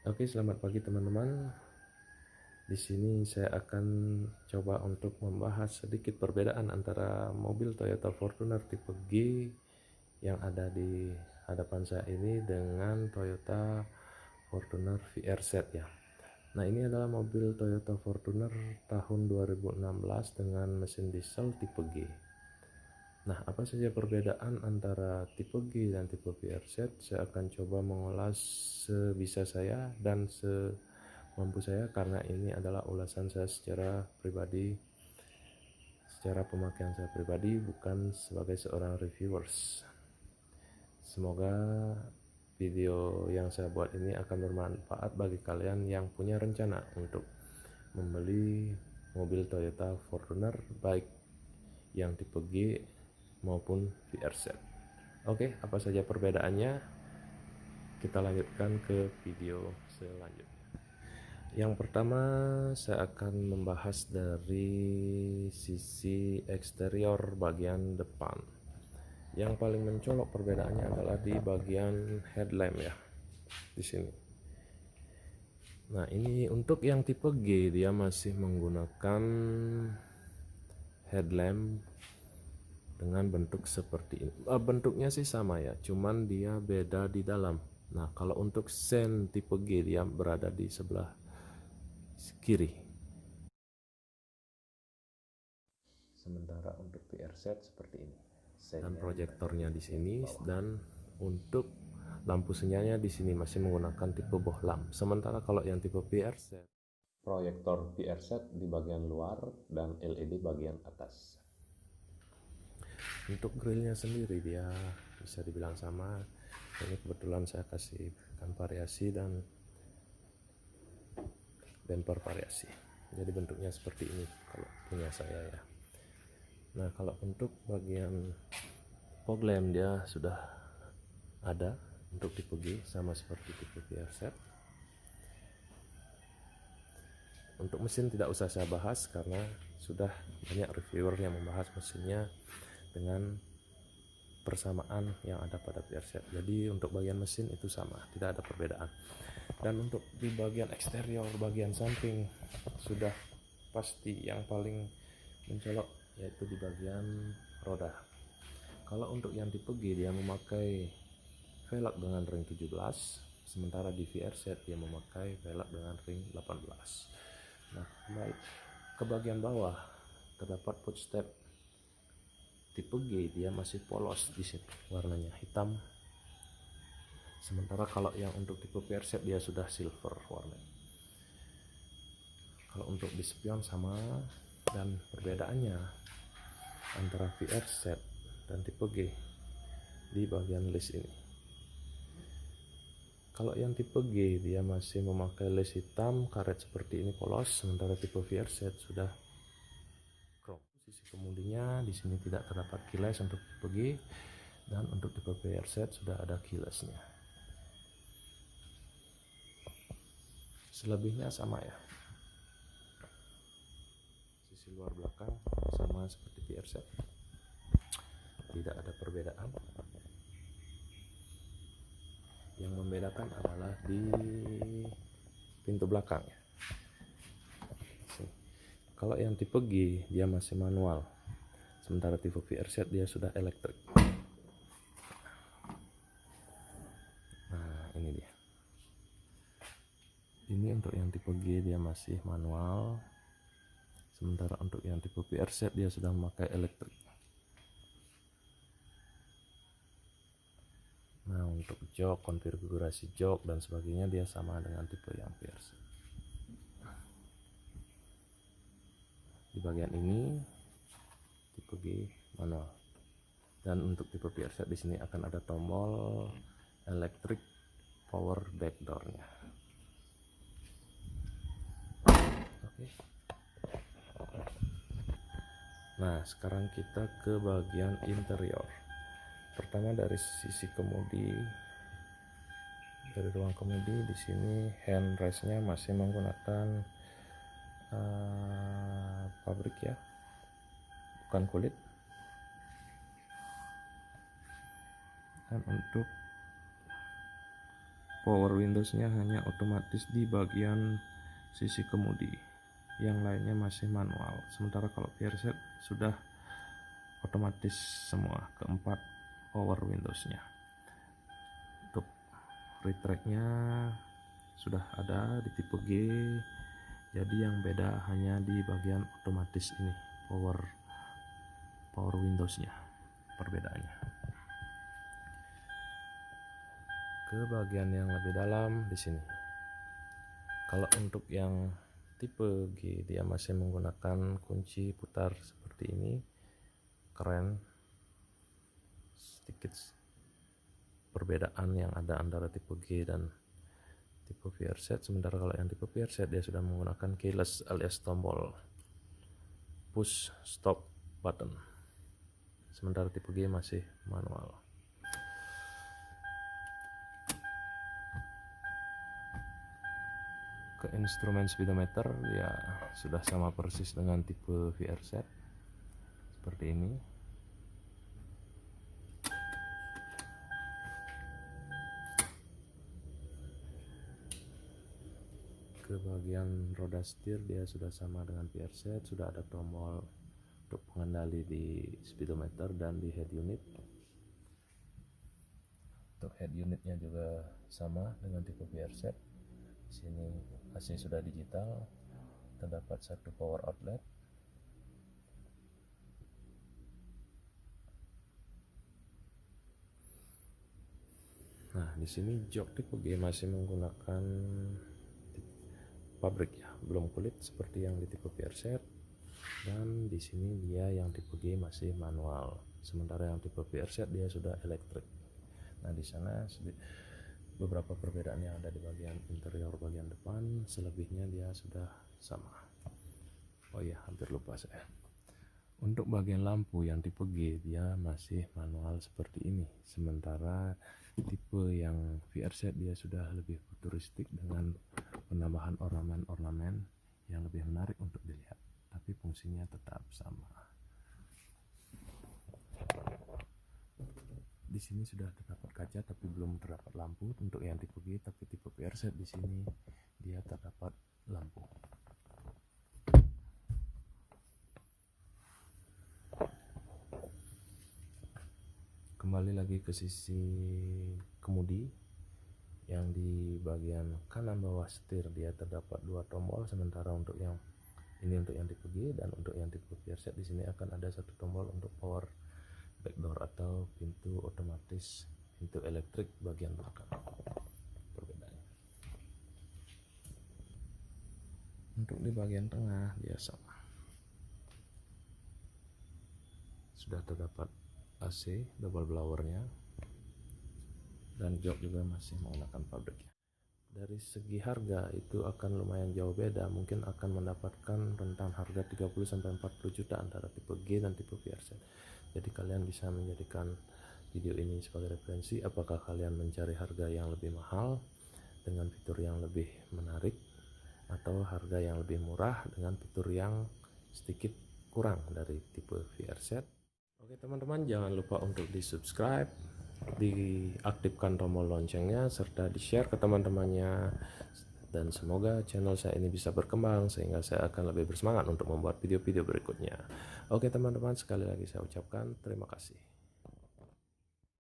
Oke, selamat pagi teman-teman. Di sini saya akan coba untuk membahas sedikit perbedaan antara mobil Toyota Fortuner tipe G yang ada di hadapan saya ini dengan Toyota Fortuner VRZ ya. Nah, ini adalah mobil Toyota Fortuner tahun 2016 dengan mesin diesel tipe G. Nah, apa saja perbedaan antara tipe G dan tipe VRZ? Saya akan coba mengulas sebisa saya dan semampu saya, karena ini adalah ulasan saya secara pribadi, secara pemakaian saya pribadi, bukan sebagai seorang reviewers. Semoga video yang saya buat ini akan bermanfaat bagi kalian yang punya rencana untuk membeli mobil Toyota Fortuner, baik yang tipe G maupun VRZ. Oke, apa saja perbedaannya? Kita lanjutkan ke video selanjutnya. Yang pertama, saya akan membahas dari sisi eksterior bagian depan. Yang paling mencolok perbedaannya adalah di bagian headlamp ya, di sini. Nah, ini untuk yang tipe G dia masih menggunakan headlamp dengan bentuk seperti ini. Bentuknya sih sama ya, cuman dia beda di dalam. Nah, kalau untuk sen tipe G dia berada di sebelah kiri. Sementara untuk VRZ seperti ini. Dan proyektornya di sini, dan untuk lampu senyanya di sini masih menggunakan tipe bohlam. Sementara kalau yang tipe VRZ, proyektor VRZ di bagian luar dan LED bagian atas. Untuk grillnya sendiri dia bisa dibilang sama. Ini kebetulan saya kasihkan variasi dan bumper variasi, jadi bentuknya seperti ini kalau punya saya ya. Nah, kalau untuk bagian fog lamp dia sudah ada untuk tipe G, sama seperti tipe VRZ. Untuk mesin tidak usah saya bahas karena sudah banyak reviewer yang membahas mesinnya dengan persamaan yang ada pada VRZ. Jadi untuk bagian mesin itu sama, tidak ada perbedaan. Dan untuk di bagian eksterior, bagian samping, sudah pasti yang paling mencolok yaitu di bagian roda. Kalau untuk yang tipe G dia memakai velg dengan ring 17, sementara di VRZ dia memakai velg dengan ring 18. Nah, ke bagian bawah terdapat footstep. Tipe G dia masih polos di sini, warnanya hitam. Sementara kalau yang untuk tipe VRZ dia sudah silver warnanya. Kalau untuk di spion sama, dan perbedaannya antara VRZ dan tipe G di bagian list ini. Kalau yang tipe G dia masih memakai list hitam, karet seperti ini polos, sementara tipe VRZ sudah chrome. Sisi kemudinya di sini tidak terdapat keyless untuk tipe G, dan untuk tipe VRZ sudah ada keylessnya. Selebihnya sama ya. Sisi luar belakang sama seperti VRZ, tidak ada perbedaan. Yang membedakan adalah di pintu belakang ya. Kalau yang tipe G dia masih manual, sementara tipe VRZ dia sudah elektrik. Nah, ini dia. Ini untuk yang tipe G dia masih manual, sementara untuk yang tipe VRZ dia sudah memakai elektrik. Nah, untuk jok, konfigurasi jok dan sebagainya dia sama dengan tipe yang VRZ. Di bagian ini tipe G manual, dan untuk tipe VRZ di sini akan ada tombol electric power back door-nya. Oke. Nah, sekarang kita ke bagian interior. Pertama dari sisi kemudi, dari ruang kemudi di sini handrestnya masih menggunakan pabrik ya, bukan kulit. Dan untuk power Windowsnya hanya otomatis di bagian sisi kemudi, yang lainnya masih manual. Sementara kalau VRZ sudah otomatis semua keempat power Windowsnya. Untuk retracknya sudah ada di tipe G, jadi yang beda hanya di bagian otomatis ini, power Windowsnya perbedaannya. Ke bagian yang lebih dalam di sini. Kalau untuk yang tipe G dia masih menggunakan kunci putar seperti ini, keren. Sedikit perbedaan yang ada antara tipe G dan tipe VRZ. Sementara kalau yang tipe VRZ dia sudah menggunakan keyless alias tombol push stop button. Sementara tipe G masih manual. Ke instrumen speedometer ya sudah sama persis dengan tipe VRZ seperti ini. Ke bagian roda setir dia sudah sama dengan VRZ, sudah ada tombol untuk pengendali di speedometer dan di head unit. Untuk head unitnya juga sama dengan tipe VRZ. Di sini AC sudah digital, terdapat satu power outlet. Nah, di sini jok tipe G masih menggunakan pabrik ya, belum kulit seperti yang di tipe VRZ. Dan di sini dia yang tipe G masih manual, sementara yang tipe VRZ dia sudah elektrik. Nah, di sana beberapa perbedaan yang ada di bagian interior bagian depan, selebihnya dia sudah sama. Oh iya, hampir lupa saya. Untuk bagian lampu yang tipe G dia masih manual seperti ini, sementara tipe yang VRZ dia sudah lebih futuristik dengan penambahan ornamen-ornamen yang lebih menarik untuk dilihat, tapi fungsinya tetap sama. Di sini sudah terdapat kaca tapi belum terdapat lampu untuk yang tipe G, tapi tipe VRZ di sini dia terdapat lampu. Kembali lagi ke sisi kemudi, yang di bagian kanan bawah setir dia terdapat dua tombol, sementara untuk yang ini untuk yang tipe G, dan untuk yang tipe VRZ di sini akan ada satu tombol untuk power backdoor atau pintu otomatis, pintu elektrik bagian belakang. Perbedaannya. Untuk di bagian tengah dia sama. Sudah terdapat AC double blowernya, dan jok juga masih menggunakan pabriknya. Dari segi harga itu akan lumayan jauh beda, mungkin akan mendapatkan rentang harga 30-40 juta antara tipe G dan tipe VRZ. Jadi kalian bisa menjadikan video ini sebagai referensi, apakah kalian mencari harga yang lebih mahal dengan fitur yang lebih menarik, atau harga yang lebih murah dengan fitur yang sedikit kurang dari tipe VRZ. Oke teman-teman, jangan lupa untuk di subscribe, diaktifkan tombol loncengnya, serta di share ke teman-temannya, dan semoga channel saya ini bisa berkembang sehingga saya akan lebih bersemangat untuk membuat video-video berikutnya. Oke teman-teman, sekali lagi saya ucapkan terima kasih.